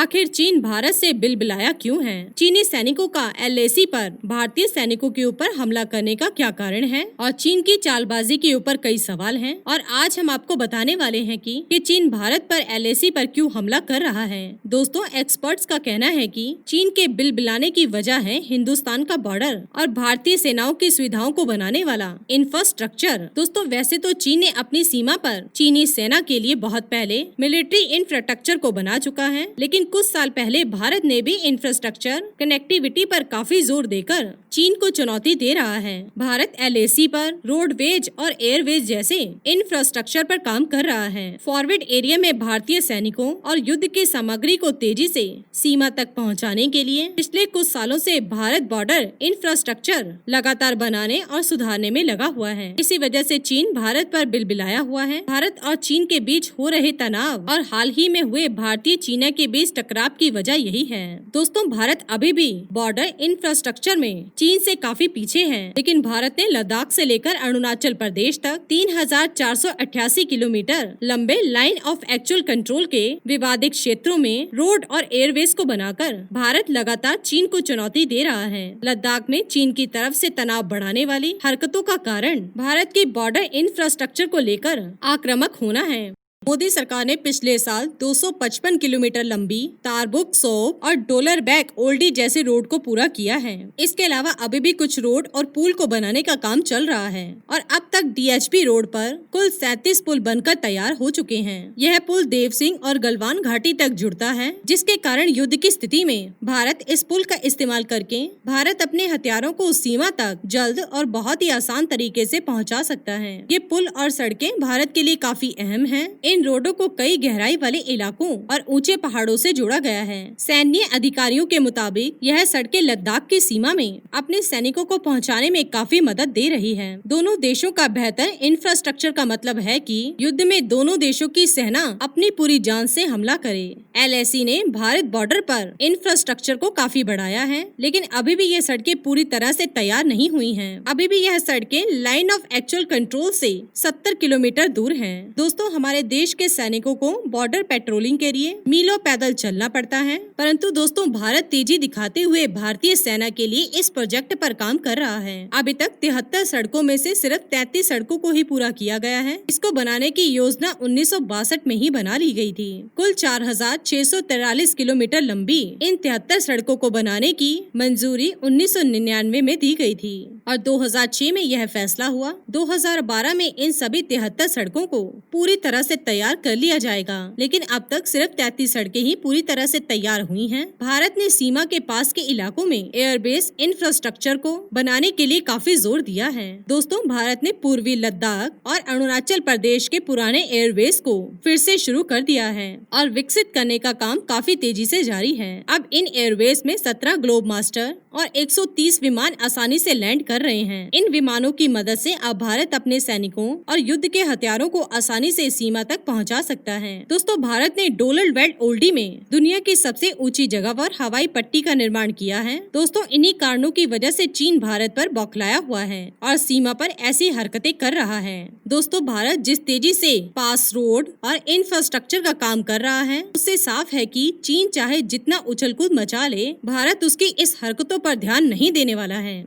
आखिर चीन भारत से बिलबिलाया क्यों है? चीनी सैनिकों का एलएसी पर भारतीय सैनिकों के ऊपर हमला करने का क्या कारण है? और चीन की चालबाजी के ऊपर कई सवाल हैं। और आज हम आपको बताने वाले हैं कि चीन भारत पर एलएसी पर क्यों हमला कर रहा है। दोस्तों, एक्सपर्ट्स का कहना है कि चीन के बिलबिलाने की वजह है हिंदुस्तान का बॉर्डर और भारतीय सेनाओं की सुविधाओं को बनाने वाला इंफ्रास्ट्रक्चर। दोस्तों, वैसे तो चीन ने अपनी सीमा पर चीनी सेना के लिए बहुत पहले मिलिट्री इंफ्रास्ट्रक्चर को बना चुका है, लेकिन कुछ साल पहले भारत ने भी इंफ्रास्ट्रक्चर कनेक्टिविटी पर काफी जोर देकर चीन को चुनौती दे रहा है। भारत एलएसी पर रोडवेज और एयरवेज जैसे इंफ्रास्ट्रक्चर पर काम कर रहा है। फॉरवर्ड एरिया में भारतीय सैनिकों और युद्ध की सामग्री को तेजी से सीमा तक पहुंचाने के लिए पिछले कुछ सालों से भारत बॉर्डर इंफ्रास्ट्रक्चर लगातार बनाने और सुधारने में लगा हुआ है। इसी वजह से चीन भारत पर बिलबिलाया हुआ है। भारत और चीन के बीच हो रहे तनाव और हाल ही में हुए भारतीय चीन के बीच टकराव की वजह यही है। दोस्तों, भारत अभी भी बॉर्डर इंफ्रास्ट्रक्चर में चीन से काफी पीछे है, लेकिन भारत ने लद्दाख से लेकर अरुणाचल प्रदेश तक 3488 किलोमीटर लंबे लाइन ऑफ एक्चुअल कंट्रोल के विवादित क्षेत्रों में रोड और एयरवेज को बनाकर भारत लगातार चीन को चुनौती दे रहा है। लद्दाख में चीन की तरफ से तनाव बढ़ाने वाली हरकतों का कारण भारत की बॉर्डर इंफ्रास्ट्रक्चर को लेकर आक्रामक होना है। मोदी सरकार ने पिछले साल 255 किलोमीटर लंबी तारबुक सोप और डोलर बैक ओल्डी जैसे रोड को पूरा किया है। इसके अलावा अभी भी कुछ रोड और पुल को बनाने का काम चल रहा है और अब तक डीएचपी रोड पर कुल 37 पुल बनकर तैयार हो चुके हैं। यह पुल देव सिंह और गलवान घाटी तक जुड़ता है, जिसके कारण युद्ध की स्थिति में भारत इस पुल का इस्तेमाल करके भारत अपने हथियारों को उस सीमा तक जल्द और बहुत ही आसान तरीके से पहुंचा सकता है। ये पुल और सड़कें भारत के लिए काफी अहम हैं। इन रोडों को कई गहराई वाले इलाकों और ऊंचे पहाड़ों से जोड़ा गया है। सैन्य अधिकारियों के मुताबिक यह सड़कें लद्दाख की सीमा में अपने सैनिकों को पहुंचाने में काफी मदद दे रही है। दोनों देशों का बेहतर इंफ्रास्ट्रक्चर का मतलब है कि युद्ध में दोनों देशों की सेना अपनी पूरी जान से हमला करे। एलएसी ने भारत बॉर्डर पर इंफ्रास्ट्रक्चर को काफी बढ़ाया है, लेकिन अभी भी यह सड़कें पूरी तरह से तैयार नहीं हुई हैं। अभी भी यह सड़कें लाइन ऑफ एक्चुअल कंट्रोल से 70 किलोमीटर दूर हैं। दोस्तों, हमारे देश के सैनिकों को बॉर्डर पेट्रोलिंग के लिए मीलों पैदल चलना पड़ता है, परंतु दोस्तों, भारत तेजी दिखाते हुए भारतीय सेना के लिए इस प्रोजेक्ट पर काम कर रहा है। अभी तक 73 सड़कों में से सिर्फ 33 सड़कों को ही पूरा किया गया है। इसको बनाने की योजना 1962 में ही बना ली गई थी। कुल 4643 किलोमीटर लंबी इन 73 सड़कों को बनाने की मंजूरी 1999 में दी गई थी और 2006 में यह फैसला हुआ 2012 में इन सभी 73 सड़कों को पूरी तरह से तैयार कर लिया जाएगा, लेकिन अब तक सिर्फ 33 सड़कें ही पूरी तरह से तैयार हुई हैं। भारत ने सीमा के पास के इलाकों में एयरबेस इंफ्रास्ट्रक्चर को बनाने के लिए काफी जोर दिया है। दोस्तों, भारत ने पूर्वी लद्दाख और अरुणाचल प्रदेश के पुराने एयरबेस को फिर से शुरू कर दिया है और विकसित करने का काम काफी तेजी से जारी है। अब इन एयरबेस में 17 ग्लोब मास्टर और 130 विमान आसानी से लैंड कर रहे हैं। इन विमानों की मदद से अब भारत अपने सैनिकों और युद्ध के हथियारों को आसानी से सीमा तक पहुंचा सकता है। दोस्तों, भारत ने डोलर बैक ओल्डी में दुनिया की सबसे ऊंची जगह पर हवाई पट्टी का निर्माण किया है। दोस्तों, इन्हीं कारणों की वजह से चीन भारत पर बौखलाया हुआ है और सीमा पर ऐसी हरकतें कर रहा है। दोस्तों, भारत जिस तेजी से पास रोड और इंफ्रास्ट्रक्चर का काम कर रहा है, उससे साफ है कि चीन चाहे जितना उछल कूद मचा ले, भारत उसकी इस हरकतों पर ध्यान नहीं देने वाला है।